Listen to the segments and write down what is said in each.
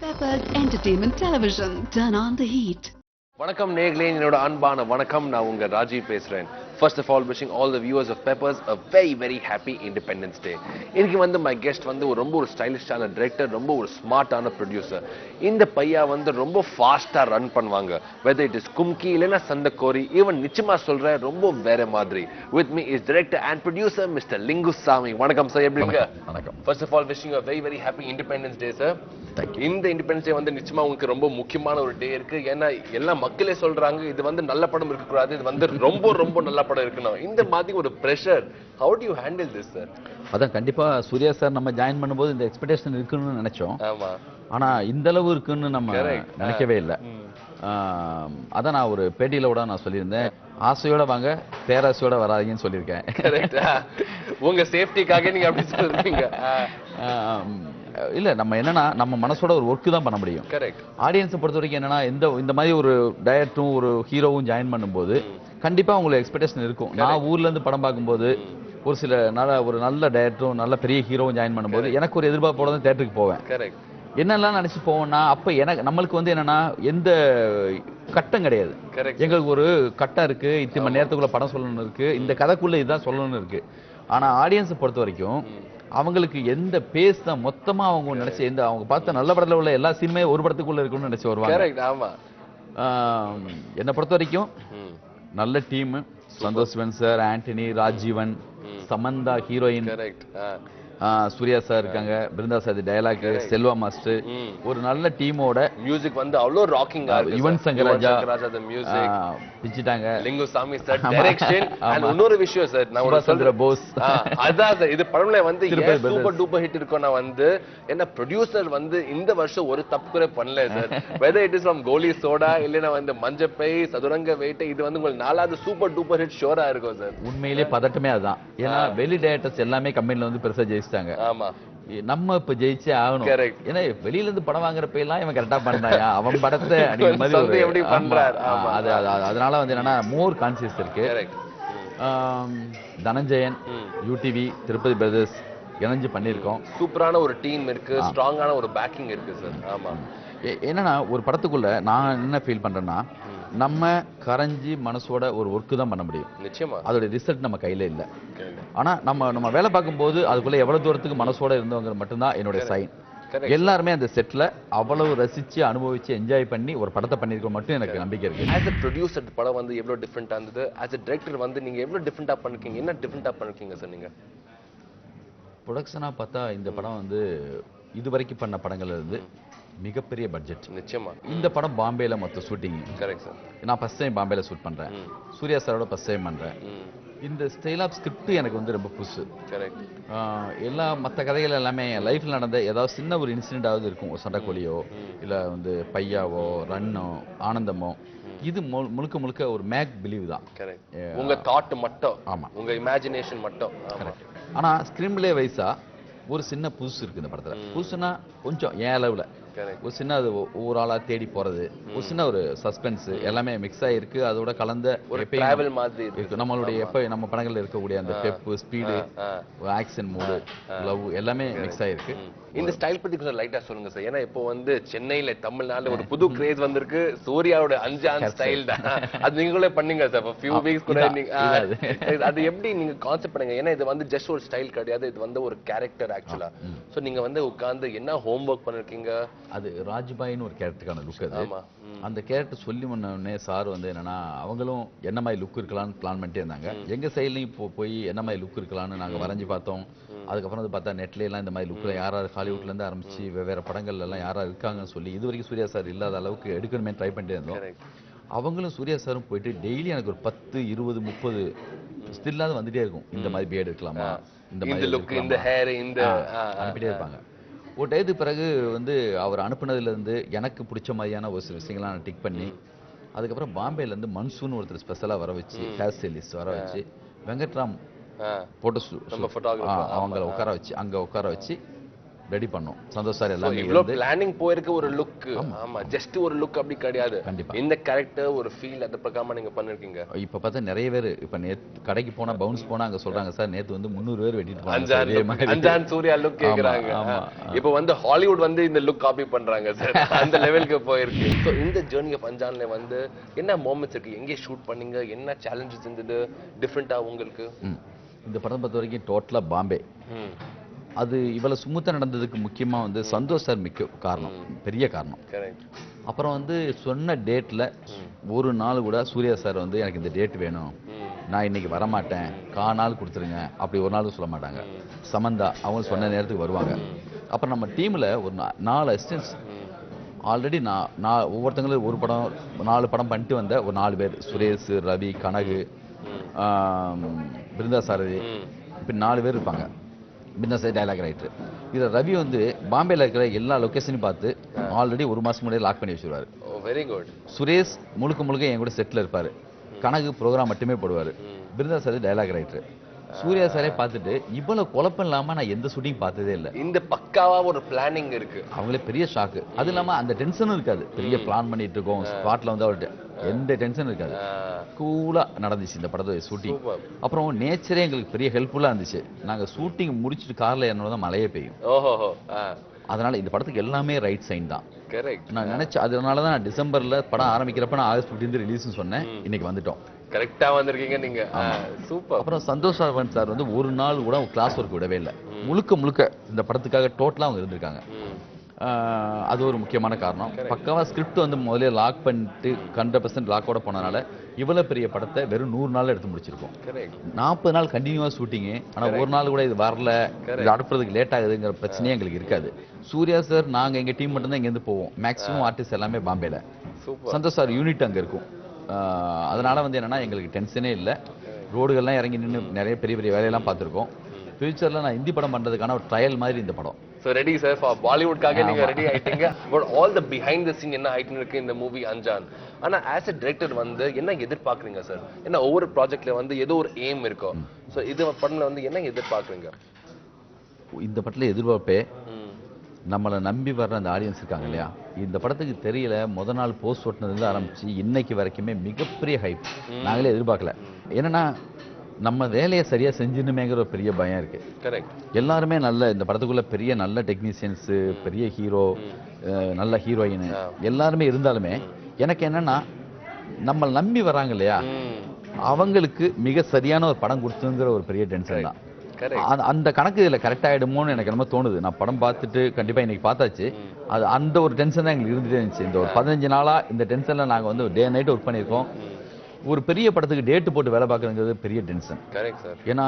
Peppers Entertainment Television. Turn on the heat. வணக்கம் நேயர்களே, என்னோட அன்பான வணக்கம். நான் உங்க ராஜீவ் பேசுறேன். First of all, wishing all the viewers of Peppers a very very happy Independence Day. இன்னைக்கு வந்து my guest வந்து ரொம்ப ஒரு ஸ்டைலிஷான டைரக்டர், ரொம்ப ஒரு ஸ்மார்ட்டான ப்ரொடியூசர். இந்த பையா வந்து ரொம்ப ஃபாஸ்டா ரன் பண்ணுவாங்க. whether it is கும்கி இல்லனா சந்தக்கோரி, ஈவன் நிச்சயமா சொல்றேன் ரொம்ப வேற மாதிரி. With me is director and producer Mr. Lingusamy. வணக்கம் சார், எப்படி இருக்கீங்க? வணக்கம். First of all, wishing you a very very happy Independence Day sir. Thank you. இந்த இண்டிபெண்டன்ஸ் டே வந்து நிச்சயமா உங்களுக்கு ரொம்ப முக்கியமான ஒரு டே இருக்கு. ஏன்னா எல்லா மக்களே சொல்றாங்க இது வந்து நல்ல படம் இருக்க கூடாது, இது வந்து ரொம்ப ரொம்ப நல்ல படம் இருக்கணும். இந்த மாதிரி ஒரு pressure, how do you handle this sir? அதான் கண்டிப்பா சூர்யா சார் நம்ம ஜாயின் பண்ணும்போது இந்த எக்ஸ்பெக்டேஷன் இருக்குன்னு நினைச்சோம். ஆமா. ஆனா இந்த அளவு இருக்குன்னு நம்ம நினைக்கவே இல்லை. அதான் நான் ஒரு பேட்டியில கூட நான் சொல்லியிருந்தேன், ஆசையோட வாங்க பேராசையோட வராதீங்கன்னு சொல்லியிருக்கேன். உங்க சேஃப்டிக்காக நீங்க அப்படி சொல்றீங்க. இல்ல நம்ம என்னன்னா நம்ம மனசோட ஒரு ஒர்க்கு தான் பண்ண முடியும். கரெக்ட். ஆடியன்ஸை பொறுத்த வரைக்கும் என்னன்னா இந்த மாதிரி ஒரு டைரக்டரும் ஒரு ஹீரோவும் ஜாயின் பண்ணும்போது கண்டிப்பா உங்களுக்கு எக்ஸ்பெக்டேஷன் இருக்கும். நான் ஊர்ல இருந்து படம் பார்க்கும்போது ஒரு சில ஒரு நல்ல டைரக்டரும் நல்ல பெரிய ஹீரோவும் ஜாயின் பண்ணும்போது எனக்கு ஒரு எதிர்பார்ப்போட தான் தியேட்டருக்கு போவேன். கரெக்ட். என்னெல்லாம் நினைச்சு போவோம்னா அப்ப எனக்கு நம்மளுக்கு வந்து என்னன்னா எந்த கட்டம் கிடையாது. எங்களுக்கு ஒரு கட்டம் இருக்கு, இத்தனை மணி நேரத்துக்குள்ள படம் சொல்லணும்னு இருக்கு, இந்த கதைக்குள்ள இதுதான் சொல்லணும்னு இருக்கு. ஆனா ஆடியன்ஸை பொறுத்த வரைக்கும் அவங்களுக்கு எந்த பேஸ் தான் மொத்தமா அவங்க நினைச்சு அவங்க பார்த்த நல்ல படத்துல உள்ள எல்லா சீனுமே ஒரு படத்துக்குள்ள இருக்குன்னு நினைச்சு வருவாங்க. என்னை பொறுத்த வரைக்கும் நல்ல team, Santosh Sivan sir, Antony, Rajeevan, Samantha heroine, Suriya sir இருக்காங்க, Brinda sir dialogue, Selva master, ஒரு நல்ல டீமோட மியூசிக் வந்து அவ்வளோ ராக்கிங்கா இருக்கு. யுவன் சங்கர் ராஜா the music பிச்சிட்டாங்க. Lingusamy sir direction. and இன்னொரு விஷயம் சார், நான் ஒரு சந்திர போஸ், அதான் சார் இது படம்ல வந்து சூப்பர் டூப்பர் ஹிட் இருக்கும்னா வந்து என்ன ப்ரொடியூசர் வந்து இந்த வருஷம் ஒரு தப்பு கூட பண்ணல sir. whether it is from Kohli soda இல்லனா வந்து மஞ்சப்பை, சதுரங்க வேட்டை, இது வந்து உங்களுக்கு நாலாவது சூப்பர் டூப்பர் ஹிட் ஷோரா இருக்கும் சார். உண்மையிலேயே பதட்டமே அதுதான். ஏன்னா வெளி டைரக்டர்ஸ் எல்லாமே கம்பெனில வந்து பெருசா ஜெயிச்சிட்டாங்க. ஆமா. நம்ம இப்ப ஜெயிச்சே ஆகணும். ஏன்னா வெளியில இருந்து படம் வாங்குறப்ப எல்லாம் இவன் கரெக்டா பண்றாயா, அவன் படத்தை எப்படி பண்றாரு. அதனால வந்து என்னன்னா மோர் கான்சியஸ் இருக்கு. தனஞ்சயன், யூடிவி, திருப்பதி பிரதர்ஸ் இணைஞ்சு பண்ணிருக்கோம். சூப்பரான ஒரு டீம் இருக்கு, ஸ்ட்ராங்கான ஒரு பேக்கிங் இருக்கு சார். ஆமா. என்னன்னா ஒரு படத்துக்குள்ள நான் என்ன ஃபீல் பண்றேன்னா நம்ம கரைஞ்சி மனசோட ஒரு ஒர்க்கு தான் பண்ண முடியும். நிச்சயமா அதோட ரிசல்ட் நம்ம கையில இல்ல. ஆனா நம்ம வேலை பார்க்கும்போது அதுக்குள்ள எவ்வளவு தூரத்துக்கு மனசோட இருந்தவங்க மட்டும்தான் என்னோட சைன். எல்லாருமே அந்த செட்ல அவ்வளவு ரசிச்சு அனுபவிச்சு என்ஜாய் பண்ணி ஒரு படத்தை பண்ணிருக்க மட்டும் எனக்கு நம்பிக்கை இருக்கு. as a producer படம் வந்து எவ்வளவு டிஃபரெண்டா இருந்தது, as a director வந்து நீங்க எவ்வளவு டிஃபரெண்டா பண்ணிருக்கீங்க, என்ன டிஃபரெண்டா பண்ணிருக்கீங்க சார்? நீங்க ப்ரொடக்ஷனா பார்த்தா இந்த படம் வந்து இதுவரைக்கும் பண்ண படங்கள்ல இருந்து மிகப்பெரிய பட்ஜெட். நிச்சயமா இந்த படம் பாம்பேல மொத்த ஷூட்டிங். Correct sir. நான் ஃபர்ஸ்ட் டைம் பாம்பேல ஷூட் பண்றேன். சூர்யா சாரோட ஃபர்ஸ்ட் டைம் பண்றேன். இந்த ஸ்டைல் ஆஃப் ஸ்கிரிப்ட் எனக்கு வந்து ரொம்ப புதுசு. கரெக்ட். எல்லா மற்ற கதைகள் எல்லாமே லைஃப்ல நடந்த ஏதாவது சின்ன ஒரு இன்சிடென்டாவது இருக்கும், ஒரு சண்டைக்கோழியோ இல்ல வந்து பையாவோ ரன்னோ ஆனந்தமோ. இது முழுக்க முழுக்க ஒரு மேக் பிலீவ் தான். உங்க தாட் மட்டும். ஆமா, உங்க இமேஜினேஷன் மட்டும். ஆனா ஸ்கிரீன் பிளே வைஸா ஒரு சின்ன புதுசு இருக்கு இந்த படத்துல. புதுசுனா கொஞ்சம் ஏன் அளவுல ஒரு சின்ன அது ஒவ்வொரு ஆளா தேடி போறது, ஒரு சின்ன ஒரு சஸ்பென்ஸ் எல்லாமே மிக்ஸ் ஆயிருக்கு. அதோட கலந்த ஒரு டிராவல் மாதிரி இருக்கு. நம்மளுடைய எப்ப நம்ம படங்கள்ல இருக்கக்கூடிய அந்த பெப், ஸ்பீடு, ஆக்ஷன் மூடு, லவ் எல்லாமே மிக்ஸ் ஆயிருக்கு. இந்த ஸ்டைல் பத்தி கொஞ்சம் லைட்டா சொல்லுங்க சார். ஏன்னா இப்போ வந்து சென்னையில தமிழ்நாட்டுல ஒரு புது கிரேஸ் வந்திருக்கு, சூர்யாவோட அஞ்சான் ஸ்டைல் தான். அது நீங்களே பண்ணீங்க சார் ஃபியூ வீக்ஸ் கூட. அது எப்படி நீங்க கான்செப்ட் பண்ணுங்க? ஏன்னா இது வந்து ஜஸ்ட் ஒரு ஸ்டைல் கிடையாது, இது வந்து ஒரு கேரக்டர் ஆக்சுவலா. சோ நீங்க வந்து உட்கார்ந்து என்ன ஹோம் ஒர்க் பண்ணிருக்கீங்க? அது ராஜ்பாயின்னு ஒரு கேரக்டருக்கான லுக். அது அந்த கேரக்டர் சொல்லி முன்னே சார் வந்து என்னன்னா அவங்களும் என்ன மாதிரி லுக் இருக்கலாம்னு பிளான் பண்ணிட்டே இருந்தாங்க. எங்க சைட்லயும் போய் என்ன மாதிரி லுக் இருக்கலாம்னு நாங்க வரைஞ்சி பார்த்தோம். அதுக்கப்புறம் வந்து பார்த்தா நெட்ல எல்லாம் இந்த மாதிரி லுக்ல யாராவது ஹாலிவுட்ல இருந்து ஆரம்பிச்சு வெவ்வேறு படங்கள்ல எல்லாம் யாரா இருக்காங்கன்னு சொல்லி இது வரைக்கும் சூர்யா சார் இல்லாத அளவுக்கு எடுக்கணுமே ட்ரை பண்ணிட்டே இருந்தோம். அவங்களும் சூர்யா சாரும் போயிட்டு டெய்லி எனக்கு ஒரு 10, 20, 30 ஸ்டில்லாவது வந்துட்டே இருக்கும். இந்த மாதிரி பியர்டு இருக்கலாமா, இந்த மாதிரி லுக், இந்த ஹேர், இந்த அனுப்பிட்டே இருப்பாங்க. ஒரு டயத்துக்கு பிறகு வந்து அவர் அனுப்புனதுல இருந்து எனக்கு பிடிச்ச மாதிரியான ஒரு சில விஷயங்கள்லாம் நான் டிக் பண்ணி அதுக்கப்புறம் பாம்பேல இருந்து மன்சூன் ஒருத்தர் ஸ்பெஷலா வர வச்சு ஹேர் ஸ்டைலிஸ்ட் வர வச்சு வெங்கட்ராம் அவங்கள உட்கார வச்சு அங்க உட்கார வச்சு ரெடி பண்ணோம். சந்தோஷ் சார் எல்லாமே இவ்வளவு பிளானிங் போயிருக்க ஒரு லுக். ஆமா, ஜஸ்ட் ஒரு லுக் அப்படி கிடையாது. கண்டிப்பா இந்த கேரக்டர் ஒரு ஃபீல் அந்த பிரகாரமா நீங்க பண்ணிருக்கீங்க. இப்ப பார்த்தா நிறைய பேர் இப்ப கடைக்கு போனா பவுன்ஸ் போனா அங்க சொல்றாங்க சார் நேத்து வந்து 300 பேர் வெட்டிட்டு போனாங்க. அஞ்சான் சூர்யா லுக் கேக்குறாங்க. இப்ப வந்து ஹாலிவுட் வந்து இந்த லுக் காப்பி பண்றாங்க சார். அந்த லெவலுக்கு போயிருக்கு. சோ இந்த ஜர்னி ஆஃப் அஞ்சான்ல வந்து என்ன மொமெண்ட்ஸ் இருக்கு, எங்க ஷூட் பண்ணீங்க, என்ன சேலஞ்சஸ் இருந்தது டிஃபரெண்டா உங்களுக்கு? இந்த படம் பொறுத்த வரைக்கும் டோட்டலா பாம்பே. அது இவ்வளவு ஸ்மூத்தா நடந்ததுக்கு முக்கியமா வந்து சந்தோஷ் சார் காரணம், பெரிய காரணம். அப்புறம் வந்து சொன்ன டேட்ல ஒரு நாள் கூட சூர்யா சார் வந்து எனக்கு இந்த டேட் வேணும், நான் இன்னைக்கு வரமாட்டேன், நாள் கொடுத்துருங்க அப்படி ஒரு நாள் சொல்ல மாட்டாங்க. சமந்தா அவங்க சொன்ன நேரத்துக்கு வருவாங்க. அப்புறம் நம்ம டீம்ல ஒரு 4 அசிஸ்டன்ட்ஸ் ஆல்ரெடி நான் ஒவ்வொருத்தங்களும் ஒரு படம் 4 படம் பண்ணிட்டு வந்த ஒரு 4 பேர், சுரேஷ், ரவி, கனகு, பிருந்தா சாரதி, இப்படி 4 பேர் இருப்பாங்க. பிருந்தா சாரதி டைலாக் ரைட்டர். இதில் ரவி வந்து பாம்பேல இருக்கிற எல்லா லொக்கேஷனையும் பார்த்து ஆல்ரெடி ஒரு மாசம் முன்னாடி லாக் பண்ணி வச்சிருவாரு. Very good. சுரேஷ் முழுக்க என் கூட செட்டில் இருப்பாரு. கனகு ப்ரோக்ராம் மட்டுமே போடுவாரு. பிருந்தா சாரதி டைலாக் ரைட்டர். சூர்யா சாரே பார்த்துட்டு இவ்வளவு குழப்பம் இல்லாம நான் எந்த ஷூட்டிங் பார்த்ததே இல்லை. இந்த பக்காவா ஒரு பிளானிங் இருக்கு. அவங்களே பெரிய ஷாக்கு. அது இல்லாம அந்த டென்ஷனும் இருக்காது. பெரிய பிளான் பண்ணிட்டு இருக்கோம், ஸ்பாட்ல வந்து அவர்கிட்ட எந்த டென்ஷன் இருக்காது. கூலா நடந்துச்சு இந்த படத்தோட ஷூட்டிங். அப்புறம் நேச்சரே எங்களுக்கு பெரிய ஹெல்ப்ஃபுல்லா இருந்துச்சு. நாங்க ஷூட்டிங் முடிச்சுட்டு கார்ல ஏறினோம் மழையே பெய்யும். அதனால இந்த படத்துக்கு எல்லாமே ரைட் சைன் தான். நான் நினைச்சேன், அதனாலதான் நான் டிசம்பர்ல படம் ஆரம்பிக்கிறப்ப நான் ஆகஸ்ட் 15 ரிலீஸ் சொன்னேன். இன்னைக்கு வந்துட்டோம். கரெக்டா வந்திருக்கீங்க நீங்க. சூப்பர். அப்புறம் சந்தோஷ் சார் வந்து ஒரு நாள் கூட கிளாஸ் ஒர்க் விடவே இல்லை. முழுக்க இந்த படத்துக்காக டோட்டலா அவங்க இருந்திருக்காங்க. அது ஒரு முக்கியமான காரணம். பக்காவா ஸ்கிரிப்ட் வந்து முதல்ல லாக் பண்ணிட்டு 100% லாக்கோட போனதுனால இவ்வளவு பெரிய படத்தை வெறும் 100 நாள் எடுத்து முடிச்சிருக்கோம். 40 நாள் கண்டினியூவா ஷூட்டிங்கு. ஆனா ஒரு நாள் கூட இது வரல, இது அனுப்புறதுக்கு லேட் ஆகுதுங்கிற பிரச்சனையே எங்களுக்கு இருக்காது. சூர்யா சார் நாங்க எங்க டீம் மட்டும் தான் இங்க இருந்து போவோம். மேக்ஸிமம் ஆர்டிஸ்ட் எல்லாமே பாம்பேல. சந்தோஷ் சார் யூனிட் அங்க இருக்கும். அதனால வந்து என்னன்னா எங்களுக்கு டென்ஷனே இல்லை. ரோடுகள்லாம் இறங்கி நின்று நிறைய பெரிய வேலையெல்லாம் பார்த்துருக்கோம். ஃபியூச்சர்ல நான் ஹிந்தி படம் பண்றதுக்கான ஒரு ட்ரையல் மாதிரி இந்த படம். So ready sir for Bollywoodக்காக நீங்க ரெடி ஆயிட்டீங்க. But all the behind the scene என்ன ஆயிட்டு இருக்கு இந்த மூவி அஞ்சான். ஆனா as a director வந்து என்ன எதிர்பார்க்கறீங்க சார்? என்ன ஒவ்வொரு ப்ராஜெக்ட்ல வந்து ஏதோ ஒரு எய்ம் இருக்கும். சோ இது படத்துல வந்து என்ன எதிர்பார்க்கறீங்க? இந்த படத்துல எதிர்பார்ப்பே நம்மளை நம்பி வர்ற அந்த ஆடியன்ஸ் இருக்காங்க இல்லையா, இந்த படத்துக்கு தெரியல முத நாள் போஸ்ட் ஓட்டுனதுல ஆரம்பிச்சு இன்னைக்கு வரைக்குமே மிகப்பெரிய ஹைப். நாங்களே எதிர்பார்க்கல. என்னன்னா நம்ம வேலையை சரியா செஞ்சுனுமேங்கிற ஒரு பெரிய பயம் இருக்கு. எல்லாருமே நல்ல இந்த படத்துக்குள்ள பெரிய நல்ல டெக்னீஷியன்ஸ், பெரிய ஹீரோ, நல்ல ஹீரோயின் எல்லாருமே இருந்தாலுமே எனக்கு என்னன்னா நம்ம நம்பி வராங்க இல்லையா, அவங்களுக்கு மிக சரியான ஒரு படம் கொடுத்துங்கிற ஒரு பெரிய டென்ஷன் தான். அந்த கணக்கு இதுல கரெக்ட் ஆயிடுமோன்னு எனக்கு என்னமோ தோணுது. நான் படம் பார்த்துட்டு கண்டிப்பா இன்னைக்கு பார்த்தாச்சு. அது அந்த ஒரு டென்ஷன் தான் எங்களுக்கு இருந்துட்டே இருந்துச்சு. இந்த ஒரு 15 நாளா இந்த டென்ஷன்ல நாங்க வந்து டே நைட் ஒர்க் பண்ணியிருக்கோம். ஒரு பெரிய படத்துக்கு டேட்டு போட்டு வேலை பார்க்கறதுங்கிறது பெரிய டென்ஷன். ஏன்னா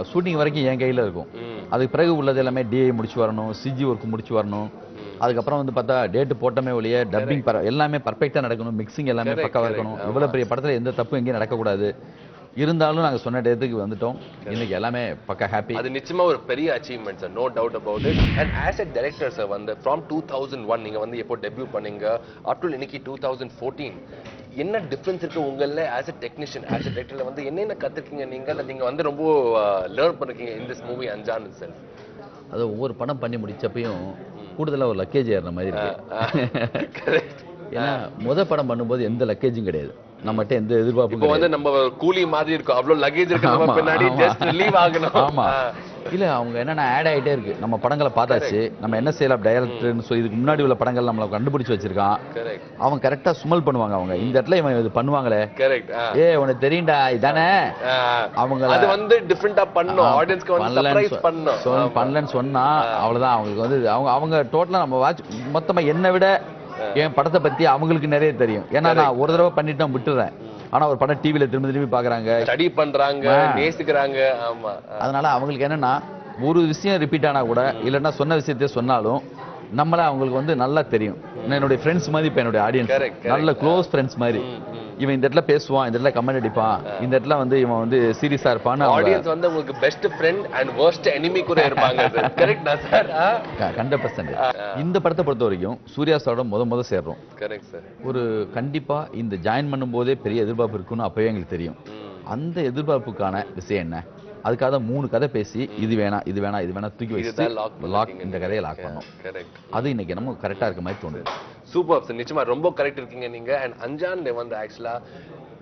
ஷூட்டிங் வரைக்கும் என் கையில இருக்கும். அதுக்கு பிறகு உள்ளது எல்லாமே டிஐ முடிச்சு வரணும், சிஜி ஒர்க் முடிச்சு வரணும். அதுக்கப்புறம் வந்து பார்த்தா டேட்டு போட்டமே ஒழிய டப்பிங் எல்லாமே பர்ஃபெக்டா நடக்கணும், மிக்சிங் எல்லாமே பக்காவா இருக்கணும். இவ்வளவு பெரிய படத்துல எந்த தப்பும் எங்கேயும் நடக்கக்கூடாது. இருந்தாலும் நாங்க சொன்ன டேட்டுக்கு வந்துட்டோம். இன்னைக்கு எல்லாமே பக்கா ஹாப்பி. அது நிச்சயமா ஒரு பெரிய achievement sir, no doubt about it. And as a director sir வந்து ஃப்ரம் 2001 நீங்க வந்து எப்போ டெபியூ பண்ணீங்க அப் டு இன்னைக்கு 2014 என்ன டிஃபரன்ஸ் இருக்கு உங்கள as a technician, as a டைரக்டர்ல வந்து என்னென்ன கத்துக்கிங்க நீங்க வந்து ரொம்ப லேர்ன் பண்ணிருக்கீங்க in this movie Anjaan itself? அது ஒவ்வொரு படம் பண்ணி முடிச்சப்பையும் கூடுதலா ஒரு லக்கேஜ் ஏறுற மாதிரி இருக்கு. ஏன்னா படம் பண்ணும்போது எந்த லக்கேஜும் கிடையாது, நம்மகிட்ட எந்த எதிர்பார்ப்பும். இப்போ வந்து நம்ம கூலி மாதிரி இருக்கும், அவ்வளவு லக்கேஜ் இருக்கு, நம்ம பின்னாடி ஜஸ்ட் ரிலீவ் ஆகணும். ஆமா இல்ல அவங்க என்னன்னா ஆட் ஆயிட்டே இருக்கு. நம்ம படங்களை பார்த்தாச்சு, நம்ம என்ன செய்யலாம் டைரக்டர்னு சொல்லி இதுக்கு முன்னாடி உள்ள படங்கள் நம்மள கண்டுபிடிச்சு வச்சிருக்கான். அவன் கரெக்டா சுமல் பண்ணுவாங்க. அவங்க இந்த இடத்துல இவன் இது பண்ணுவாங்களே, உனக்கு தெரியும்டா இதானே, அவங்க அது வந்து டிஃபரெண்டா பண்ணனும், ஆடியன்ஸ்க்கு வந்து சர்ப்ரைஸ் பண்ணனும். பண்ணலன்னு சொன்னா அவ்வளவுதான். அவங்களுக்கு வந்து அவங்க டோட்டலா நம்ம வாட்ச் மொத்தமா என்ன விட என் படத்தை பத்தி அவங்களுக்கு நிறைய தெரியும். ஏன்னா நான் ஒரு தடவை பண்ணிட்டு விட்டுறேன். ஆனா ஒரு படம் டிவில திரும்பி பாக்குறாங்க, ஸ்டடி பண்றாங்க, நேசிக்கிறாங்க. ஆமா, அதனால அவங்களுக்கு என்னன்னா ஒரு விஷயம் ரிப்பீட் ஆனா கூட இல்லன்னா சொன்ன விஷயத்தையே சொன்னாலும் நம்மள அவங்களுக்கு வந்து நல்லா தெரியும். என்னுடைய ஃப்ரெண்ட்ஸ் மாதிரி, இப்ப என்னுடைய ஆடியன்ஸ் நல்ல க்ளோஸ் ஃப்ரெண்ட்ஸ் மாதிரி. இவன் இந்த இடத்துல பேசுவான், இந்த இடத்துல கமெண்ட் அடிப்பான், இந்த இடத்துல வந்து இவன் வந்து சீரியஸா இருப்பான்னு ஆடியன்ஸ் வந்து உங்களுக்கு best friend and worst enemy கூட இருப்பாங்க. கரெக்ட்டா சார்? 100%. இந்த படத்தை பொறுத்த வரைக்கும் சூர்யா சாரோட முத சேர்றோம். Correct sir. ஒரு கண்டிப்பா இந்த ஜாயின் பண்ணும்போதே பெரிய எதிர்பார்ப்பு இருக்குன்னு அப்பவே எங்களுக்கு தெரியும். அந்த எதிர்பார்ப்புக்கான விஷயம் என்ன, அதுக்காக தான் 3 கதை பேசி இது வேணாம் இது வேணாம் இது வேணாம் தூக்கி வச்சு லாக் இந்த கதையை லாக் பண்ணோம். அது இன்னைக்கு நம்ம கரெக்டா இருக்க மாதிரி தோணுது. சூப்பர் சார், நிச்சயமா ரொம்ப கரெக்ட் இருக்கீங்க நீங்க. அண்ட் அஞ்சான்ல வந்து ஆக்சுவலா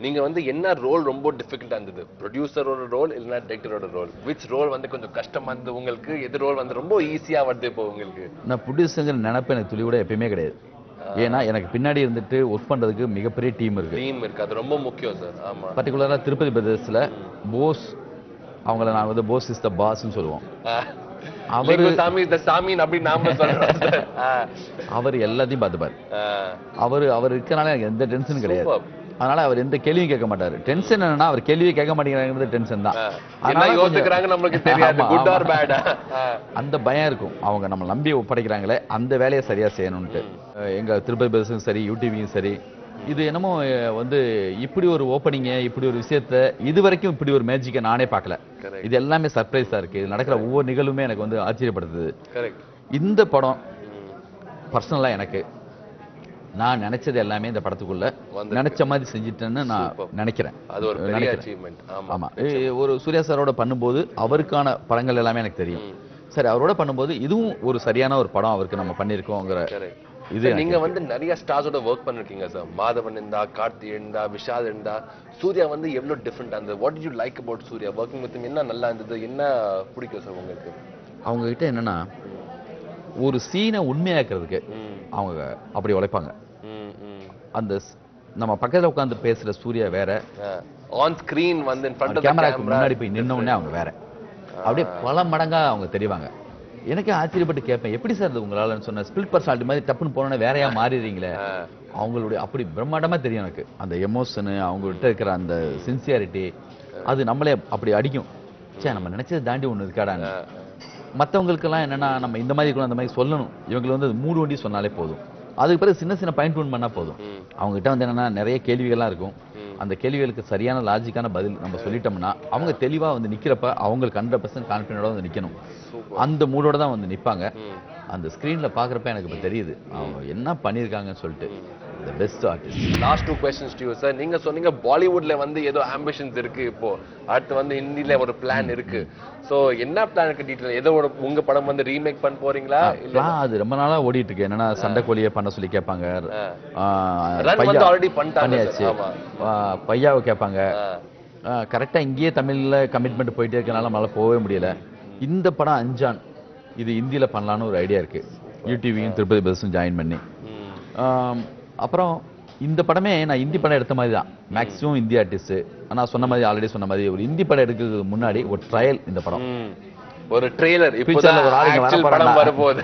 நீங்க வந்து என்ன ரோல் ரொம்ப டிஃபிகல்ட்டா இருந்தது? ப்ரொடியூசரோட ரோல் இல்லைன்னா டைரக்டரோட ரோல்? விச் ரோல் வந்து கொஞ்சம் கஷ்டமா இருந்தது உங்களுக்கு? எது ரோல் வந்து ரொம்ப ஈஸியா வருது இப்போ உங்களுக்கு? நான் ப்ரொடியூசருங்கிற நினைப்பு எனக்கு துளி கூட எப்பயுமே கிடையாது. ஏன்னா எனக்கு பின்னாடி இருந்துட்டு ஒர்க் பண்றதுக்கு மிகப்பெரிய டீம் இருக்கு. அது ரொம்ப முக்கியம் சார். ஆமா, பர்டிகுலரா திருப்பதி பிரதர்ஸ்ல போஸ், அவங்கள நான் வந்து போஸ் இஸ் த பாஸ்ன்னு சொல்லுவோம். அவரு சாமி இந்த சாமி அப்படி நாம சொல்றோம் சார். அவர் எல்லாத்தையும் பார்த்துப்பாரு. அவர் இருக்கனால எனக்கு எந்த டென்ஷனும் கிடையாது. அதனால அவர் எந்த கேள்வியும் கேட்க மாட்டாரு. டென்ஷன் என்னன்னா அவர் கேள்வியை கேட்க மாட்டேங்கிறாங்கிறது டென்ஷன் தான். அந்த பயம் இருக்கும். அவங்க நம்ம நம்பி ஒப்படைக்கிறாங்களே அந்த வேலையை சரியா செய்யணும்ட்டு. எங்க திருப்பதி பஸ்ஸும் சரி யூடிவியும் சரி இது என்னமோ வந்து இப்படி ஒரு ஓப்பனிங்க இப்படி ஒரு விஷயத்த இது வரைக்கும் இப்படி ஒரு மேஜிக்கை நானே பார்க்கல. இது எல்லாமே சர்ப்ரைஸா இருக்கு. இது நடக்கிற ஒவ்வொரு நிகழ்வுமே எனக்கு வந்து ஆச்சரியப்படுத்துது. இந்த படம் பர்சனலா எனக்கு நான் நினைச்சது எல்லாமே இந்த படத்துக்குள்ள நினைச்ச மாதிரி செஞ்சிட்டேன்னு நான் நினைக்கிறேன். ஆமா, ஒரு சூர்யா சாரோட பண்ணும்போது அவருக்கான படங்கள் எல்லாமே எனக்கு தெரியும். சரி, அவரோட பண்ணும்போது இதுவும் ஒரு சரியான ஒரு படம் அவருக்கு நம்ம பண்ணிருக்கோங்கிற இது. நீங்க வந்து நிறைய ஸ்டார்ஸோட ஒர்க் பண்ணிருக்கீங்க சார். மாதவன் இருந்தா, கார்த்தி இருந்தா, விஷால் இருந்தா, சூர்யா வந்து எவ்வளவு டிஃபரெண்டா இருந்தது? What did you like about Suriya? Working with என்ன நல்லா இருந்தது? என்ன பிடிக்கும் சார் உங்களுக்கு? அவங்க கிட்ட என்னன்னா ஒரு சீனை உண்மையாக்குறதுக்கு அவங்க அப்படி உழைப்பாங்க. அந்த நம்ம பக்கத்துல உட்கார்ந்து பேசுற சூர்யா வேற, ஆன் ஸ்கிரீன் வந்து கேமராக்கு முன்னாடி போய் நின்ன உடனே அவங்க வேற. அப்படியே பல மடங்கா அவங்க தெரிவாங்க. எனக்கு ஆச்சரியப்பட்டு கேட்பேன், எப்படி சார் இது உங்களால சொன்ன ஸ்பிளிட் பர்சனாலிட்டி மாதிரி டப்புன்னு போனோன்னே வேறையா மாறிடுறீங்களே? அவங்களுடைய அப்படி பிரம்மாண்டமா தெரியும் எனக்கு. அந்த எமோஷனு, அவங்ககிட்ட இருக்கிற அந்த சின்சியாரிட்டி, அது நம்மளே அப்படி அடிக்கும். சே, நம்ம நினைச்சதை தாண்டி ஒன்று இருக்காடாங்க. மற்றவங்களுக்கெல்லாம் என்னன்னா நம்ம இந்த மாதிரி இருக்கணும் அந்த மாதிரி சொல்லணும். இவங்களுக்கு வந்து மூடு வண்டி சொன்னாலே போதும். அதுக்கு பிறகு சின்ன சின்ன பாயிண்ட் ஒன் பண்ணா போதும். அவங்க கிட்ட வந்து என்னன்னா நிறைய கேள்விகள்லாம் இருக்கும். அந்த கேள்விகளுக்கு சரியான லாஜிக்கான பதில் நம்ம சொல்லிட்டோம்னா அவங்க தெளிவா வந்து நிக்கிறப்ப அவங்களுக்கு 100% கான்ஃபிடென்ட்டோட வந்து நிக்கணும். அந்த மூடோட தான் வந்து நிப்பாங்க. அந்த ஸ்கிரீன்ல பாக்குறப்ப எனக்கு இப்ப தெரியுது அவங்க என்ன பண்ணிருக்காங்கன்னு சொல்லிட்டு. the best artist. Last 2 questions to you sir. நீங்க சொன்னீங்க பாலிவுட்ல வந்து ஏதோ ஆம்பிஷன்ஸ் இருக்கு, இப்போ அடுத்து வந்து ஹிந்தில ஒரு பிளான் இருக்கு. சோ என்ன பிளான் இருக்கு டீடைல்? ஏதோ உங்க படம் வந்து ரீமேக் பண்ண போறீங்களா? இல்ல அது ரொம்ப நாளா ஓடிட்டு இருக்கு. என்னன்னா சண்டை கோழியை பண்ண சொல்லி கேட்பாங்க. ரன் வந்து ஆல்ரெடி பண்ணிட்டாச்சு. பையாவை கேட்பாங்க. கரெக்டா இங்கேயே தமிழ்ல கமிட்மெண்ட் போயிட்டே இருக்கனால நம்மளால போகவே முடியல. இந்த படம் அஞ்சான் இது ஹிந்தியில பண்ணலான்னு ஒரு ஐடியா இருக்கு. யூடிவியும் திருப்பதி பஸ்ஸும் ஜாயின் பண்ணி. அப்புறம் இந்த படமே நான் ஹிந்தி படம் எடுத்த மாதிரி தான். Maximum Hindi artist. நான் சொன்ன மாதிரி ஆல்ரெடி சொன்ன மாதிரி ஒரு ஹிந்தி படம் எடுக்கிறதுக்கு முன்னாடி ஒரு ட்ரையல் இந்த படம். ஒரு ட்ரெய்லர் இப்போதான் ஆக்சுவல் படம் வரப்போகுது.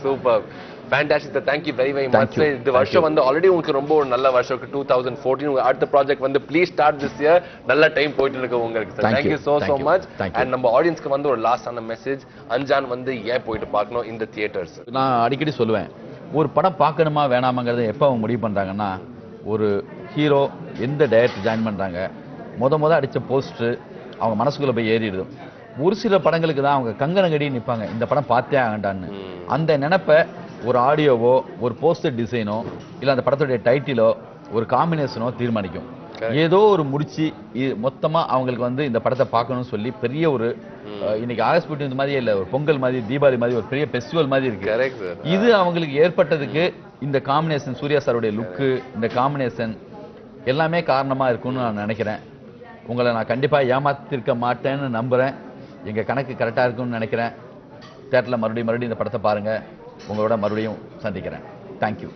Super, fantastic. Thank you very much. இந்த வருஷம் வந்து ஆல்ரெடி உங்களுக்கு ரொம்ப ஒரு நல்ல வருஷம் 2014. அடுத்த ப்ராஜெக்ட் வந்து ப்ளீஸ் ஸ்டார்ட் திஸ் இயர். நல்ல டைம் போயிட்டு இருக்கு உங்களுக்கு sir. Thank you so much. And நம்ம ஆடியன்ஸ்க்கு வந்து ஒரு லாஸ்டான மெசேஜ், அஞ்சான் வந்து ஏன் போயிட்டு பார்க்கணும் இந்த தியேட்டர்ஸ்? நான் அடிக்கடி சொல்லுவேன், ஒரு படம் பார்க்கணுமா வேணாமாங்கிறத எப்போ அவங்க முடிவு பண்ணுறாங்கன்னா, ஒரு ஹீரோ எந்த டைரக்டர் ஜாயின் பண்ணுறாங்க, முத அடித்த போஸ்டர் அவங்க மனசுக்குள்ளே போய் ஏறிடுது. ஒரு சில படங்களுக்கு தான் அவங்க கங்கணங்கடி நிற்பாங்க, இந்த படம் பார்த்தே ஆகண்டான்னு. அந்த நினைப்பை ஒரு ஆடியோவோ ஒரு போஸ்டர் டிசைனோ இல்லை அந்த படத்துடைய டைட்டிலோ ஒரு காம்பினேஷனோ தீர்மானிக்கும். ஏதோ ஒரு முடிச்சு மொத்தமா அவங்களுக்கு வந்து இந்த படத்தை பார்க்கணும்னு சொல்லி பெரிய ஒரு இன்னைக்கு ஆகஸ்ட் 15 மாதிரியே இல்ல, ஒரு பொங்கல் மாதிரி தீபாவளி மாதிரி ஒரு பெரிய ஃபெஸ்டிவல் மாதிரி இருக்கு. இது அவங்களுக்கு ஏற்பட்டதுக்கு இந்த காம்பினேஷன், சூர்யா சாருடைய லுக்கு, இந்த காம்பினேஷன் எல்லாமே காரணமா இருக்கும்னு நான் நினைக்கிறேன். உங்களை நான் கண்டிப்பா ஏமாத்திருக்க மாட்டேன்னு நம்புறேன். எங்க கணக்கு கரெக்டா இருக்கும்னு நினைக்கிறேன். தியேட்டர்ல மறுபடியும் இந்த படத்தை பாருங்க. உங்களோட மறுபடியும் சந்திக்கிறேன். தேங்க்யூ.